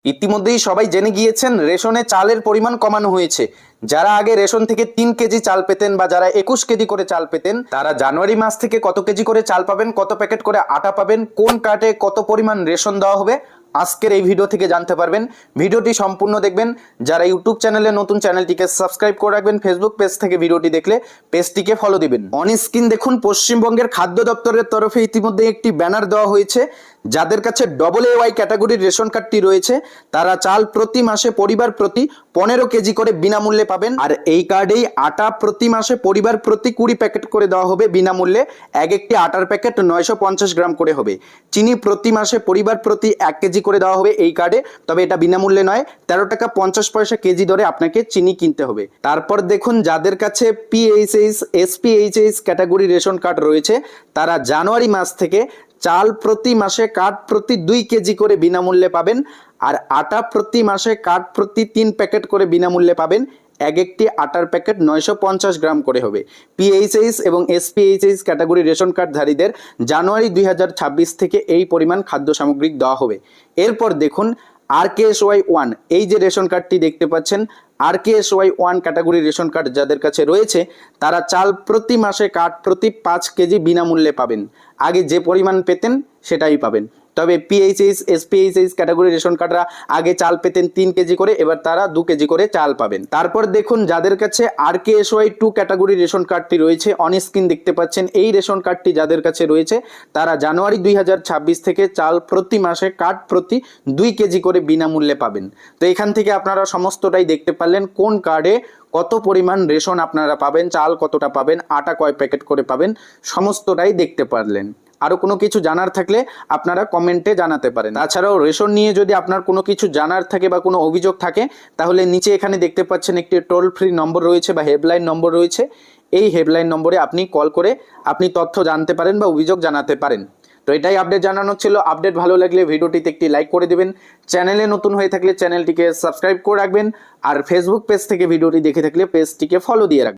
ইতিমধ্যেই সবাই জেনে গিয়েছেন রেশনে চালের পরিমাণ কমানো হয়েছে। যারা আগে রেশন থেকে 3 কেজি চাল পেতেন বা যারা 21 কেজি করে চাল পেতেন, তারা জানুয়ারি মাস থেকে কত কেজি করে চাল পাবেন, কত প্যাকেট করে আটা পাবেন, কোন কার্ডে কত পরিমাণ রেশন দেওয়া হবে, আজকের এই ভিডিও থেকে জানতে পারবেন। ভিডিওটি সম্পূর্ণ দেখবেন। যারা ইউটিউব চ্যানেলে নতুন, চ্যানেলটিকে সাবস্ক্রাইব করে রাখবেন। ফেসবুক পেজ থেকে ভিডিওটি দেখলে পেজটিকে ফলো দিবেন। অন স্ক্রিন দেখুন, পশ্চিমবঙ্গের খাদ্য দপ্তরের তরফে ইতিমধ্যে একটি ব্যানার দেওয়া হয়েছে। যাদের কাছে AA ক্যাটাগরির রেশন কার্ডটি রয়েছে তারা চাল প্রতি মাসে পরিবার প্রতি 15 কেজি করে বিনামূল্যে পাবেন। আর এই কার্ডেই আটা প্রতি মাসে পরিবার প্রতি 20 প্যাকেট করে দেওয়া হবে বিনামূল্যে। একটি আটার প্যাকেট 950 গ্রাম করে হবে। চিনি প্রতি মাসে পরিবার প্রতি 1 কেজি করে দেওয়া হবে এই কার্ডে, তবে এটা বিনামূল্যে নয়। 13 টাকা 50 পয়সা কেজি দরে আপনাকে চিনি কিনতে হবে। তারপর দেখুন, যাদের কাছে PHH SPHH category ration card রয়েছে তারা জানুয়ারি মাস থেকে চাল প্রতি মাসে কার্ড প্রতি 2 কেজি করে বিনামূল্যে পাবেন। আর আটা প্রতি মাসে কার্ড প্রতি 3 প্যাকেট করে বিনামূল্যে পাবেন। একটি আটার প্যাকেট 950 গ্রাম করে হবে। PHH এবং SPHH ক্যাটাগরি রেশন কার্ডধারীদের জানুয়ারি 2026 থেকে এই পরিমাণ খাদ্য সামগ্রী দেওয়া হবে। এরপর দেখুন, RKSY 1 এই যে রেশন কার্ডটি দেখতে পাচ্ছেন, RKSY 1 ক্যাটাগরি রেশন কার্ড যাদের কাছে রয়েছে তারা চাল প্রতি মাসে কার্ড প্রতি 5 কেজি বিনামূল্যে পাবেন। আগে যে পরিমাণ পেতেন সেটাই পাবেন। তবে PHH SPHH ক্যাটাগরি রেশন কার্ডরা আগে চাল পেতেন 3 কেজি করে, এবার তারা 2 কেজি করে চাল পাবেন। তারপর দেখুন, যাদের কাছে RKSY 2 ক্যাটাগরি রেশন কার্ডটি রয়েছে, অন স্ক্রিন দেখতে পাচ্ছেন এই রেশন কার্ডটি যাদের কাছে রয়েছে তারা জানুয়ারি 2026 থেকে চাল প্রতি মাসে কার্ড প্রতি 2 কেজি করে বিনামূল্যে পাবেন। তো এখান থেকে আপনারা সমস্তটাই দেখতে পারলেন কোন কার্ডে কত পরিমাণ রেশন আপনারা পাবেন, চাল কতটা পাবেন, আটা কয় প্যাকেট করে পাবেন, সমস্তটাই দেখতে পারলেন। আরও কোনো কিছু জানার থাকলে আপনারা কমেন্টে জানাতে পারেন। তাছাড়াও রেশন নিয়ে যদি আপনার কোনো কিছু জানার থাকে বা কোনো অভিযোগ থাকে তাহলে নিচে এখানে দেখতে পাচ্ছেন একটি টোল ফ্রি নম্বর রয়েছে বা হেল্পলাইন নম্বর রয়েছে। এই হেল্পলাইন নম্বরে আপনি কল করে আপনি তথ্য জানতে পারেন বা অভিযোগ জানাতে পারেন। তো এটাই আপডেট জানানো ছিল। আপডেট ভালো লাগলে ভিডিওটিতে একটি লাইক করে দেবেন। চ্যানেলে নতুন হয়ে থাকলে চ্যানেলটিকে সাবস্ক্রাইব করে রাখবেন। আর ফেসবুক পেজ থেকে ভিডিওটি দেখে থাকলে পেজটিকে ফলো দিয়ে রাখবেন।